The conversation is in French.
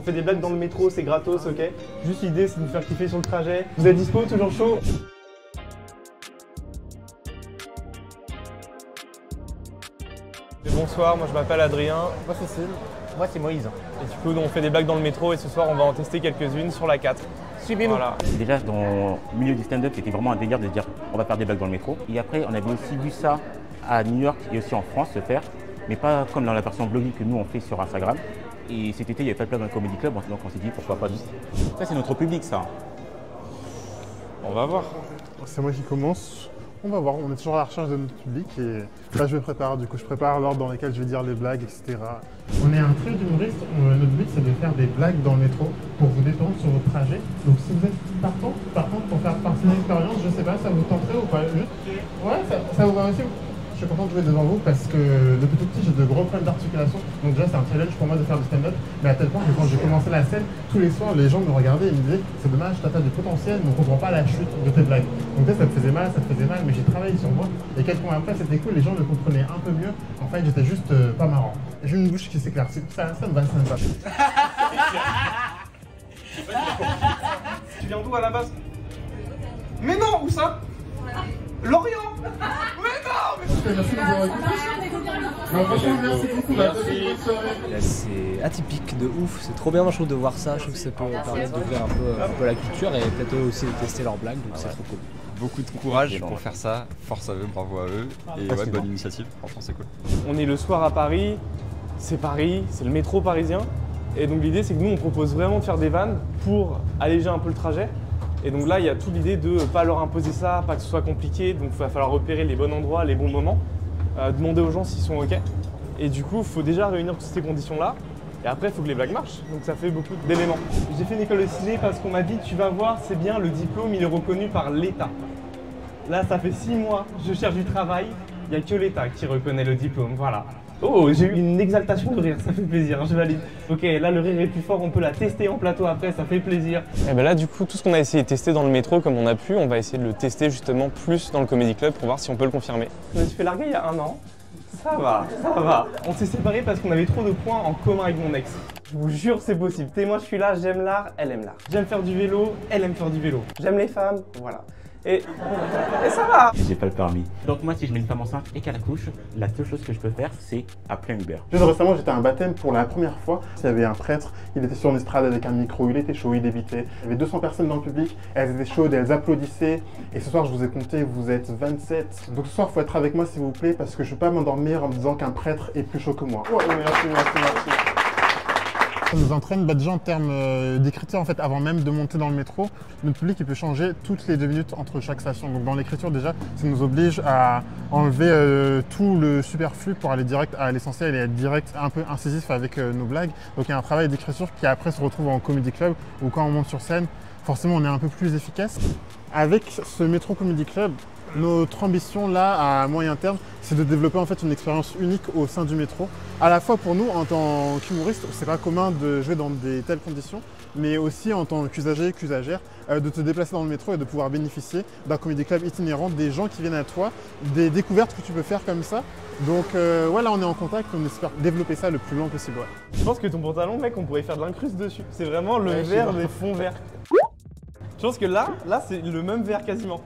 fait des blagues dans le métro, c'est gratos, ok? Juste l'idée, c'est de nous faire kiffer sur le trajet. Vous êtes dispo, toujours chaud? Bonsoir, moi je m'appelle Adrien. Moi c'est Cécile. Moi c'est Moïse. Et du coup, on fait des blagues dans le métro et ce soir, on va en tester quelques-unes sur la 4. Suivez-nous. Voilà. Déjà, dans le milieu du stand-up, c'était vraiment un délire de dire on va faire des blagues dans le métro. Et après, on avait aussi vu ça à New York et aussi en France se faire, mais pas comme dans la version blogging que nous on fait sur Instagram. Et cet été, il n'y avait pas de blague dans le Comedy Club, donc on s'est dit pourquoi pas nous. Ça, c'est notre public, ça. On va voir. C'est moi qui commence. On va voir, on est toujours à la recherche de notre public et là je me prépare, du coup je prépare l'ordre dans lequel je vais dire les blagues, etc. On est un trio d'humoristes, notre but c'est de faire des blagues dans le métro pour vous détendre sur votre trajet. Donc si vous êtes partant, par contre pour faire partie de l'expérience, je sais pas, ça vous tenterait ou pas? Ouais, ça vous va aussi? Je suis content de jouer devant vous parce que depuis tout petit j'ai de gros problèmes d'articulation. Donc déjà c'est un challenge pour moi de faire du stand-up. Mais à tel point que quand j'ai commencé la scène, tous les soirs les gens me regardaient et me disaient c'est dommage, t'as du potentiel, mais on comprend pas la chute de tes blagues. Donc ça me faisait mal, mais j'ai travaillé sur moi. Et quelques mois après c'était cool, les gens le comprenaient un peu mieux. En fait j'étais juste pas marrant. J'ai une bouche qui s'éclaircit, ça me va, ça me va. Tu viens d'où à la base? Mais non, où ça? Lorient. Mais non. Merci d'avoir écouté. Franchement merci beaucoup. Là, c'est atypique de ouf, c'est trop bien moi je trouve de voir ça, je trouve que ça peut permettre d'ouvrir un peu la culture et peut-être eux aussi de tester leurs blagues, donc c'est trop cool. Beaucoup de courage pour faire ça, force à eux, bravo à eux, et ouais, bonne initiative, franchement c'est cool. On est le soir à Paris, c'est le métro parisien. Et donc l'idée c'est que nous on propose vraiment de faire des vannes pour alléger un peu le trajet. Et donc là il y a toute l'idée de ne pas leur imposer ça, pas que ce soit compliqué, donc il va falloir repérer les bons endroits, les bons moments, demander aux gens s'ils sont ok. Et du coup il faut déjà réunir toutes ces conditions là. Et après, il faut que les blagues marchent, donc ça fait beaucoup d'éléments. J'ai fait une école de ciné parce qu'on m'a dit, tu vas voir, c'est bien, le diplôme, il est reconnu par l'État. Là, ça fait 6 mois, je cherche du travail, il n'y a que l'État qui reconnaît le diplôme, voilà. Oh, j'ai eu une exaltation de rire, ça fait plaisir, je valide. Ok, là, le rire est plus fort, on peut la tester en plateau après, ça fait plaisir. Et ben là, du coup, tout ce qu'on a essayé de tester dans le métro, comme on a pu, on va essayer de le tester justement plus dans le Comedy Club pour voir si on peut le confirmer. Je me suis fait larguer il y a 1 an. Ça va, ça va. On s'est séparés parce qu'on avait trop de points en commun avec mon ex. Je vous jure, c'est possible. Moi, je suis là, j'aime l'art, elle aime l'art. J'aime faire du vélo, elle aime faire du vélo. J'aime les femmes, voilà. Et ça va. J'ai pas le permis. Donc moi, si je mets une femme enceinte et qu'elle accouche, la seule chose que je peux faire, c'est appeler un Uber. Juste récemment, j'étais à un baptême pour la première fois. Il y avait un prêtre, il était sur une estrade avec un micro, il était chaud, il débitait. Il y avait 200 personnes dans le public, elles étaient chaudes, elles applaudissaient. Et ce soir, je vous ai compté, vous êtes 27. Donc ce soir, il faut être avec moi, s'il vous plaît, parce que je ne peux pas m'endormir en me disant qu'un prêtre est plus chaud que moi. Ouais, merci. Ça nous entraîne déjà en termes d'écriture, en fait, avant même de monter dans le métro. Notre public il peut changer toutes les 2 minutes entre chaque station. Donc dans l'écriture déjà, ça nous oblige à enlever tout le superflu pour aller direct à l'essentiel et être direct, un peu incisif avec nos blagues. Donc il y a un travail d'écriture qui après se retrouve en Comedy Club où quand on monte sur scène, forcément on est un peu plus efficace. Avec ce Métro Comedy Club, notre ambition là, à moyen terme, c'est de développer en fait une expérience unique au sein du métro. À la fois pour nous, en tant qu'humoristes, c'est pas commun de jouer dans des telles conditions, mais aussi en tant qu'usager, qu'usagère, de te déplacer dans le métro et de pouvoir bénéficier d'un Comedy Club itinérant, des gens qui viennent à toi, des découvertes que tu peux faire comme ça. Donc là on est en contact, on espère développer ça le plus long possible. Ouais. Je pense que ton pantalon, mec, on pourrait faire de l'incruste dessus. C'est vraiment le vert des fonds verts. Je pense que là c'est le même vert quasiment.